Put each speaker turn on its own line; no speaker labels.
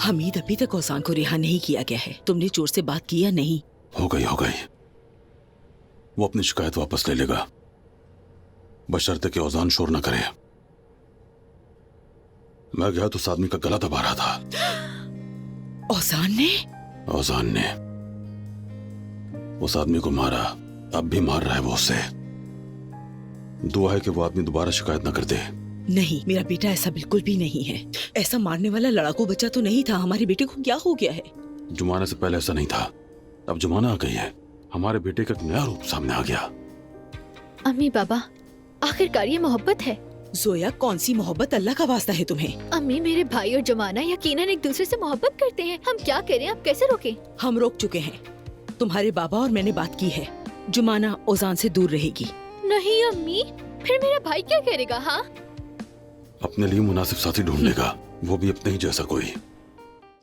हमीद अभी तक ओजान को रिहा नहीं किया गया है। तुमने चोर से बात की या नहीं?
हो गई। वो अपनी शिकायत वापस ले लेगा, बशर्ते कि ओजान शोर न करे। मैं गया तो उस आदमी का गला दबा रहा था। ओजान ने उस आदमी को मारा, अब भी मार रहा है वो उससे। दुआ है कि वो आदमी दोबारा शिकायत न कर दे।
नहीं, मेरा बेटा ऐसा बिल्कुल भी नहीं है। ऐसा मारने वाला लड़ाकू बच्चा तो नहीं था। हमारे बेटे को क्या हो गया है?
जुमाना से पहले ऐसा नहीं था, अब जुमाना आ गई है। हमारे बेटे का एक नया रूप सामने आ गया।
अम्मी पापा, आखिरकार ये मोहब्बत है।
जोया, कौन सी मोहब्बत? अल्लाह का वास्ता है तुम्हें।
अम्मी, मेरे भाई और जुमाना यकीनन एक दूसरे से मोहब्बत करते हैं। हम क्या करें, आप कैसे रोकें?
हम रोक चुके हैं। तुम्हारे बाबा और मैंने बात की है। जुमाना ओजान से दूर रहेगी।
नहीं अम्मी, फिर मेरा भाई क्या करेगा? हाँ,
अपने लिए मुनासिब साथी ढूंढ लेगा, वो भी अपने ही जैसा कोई।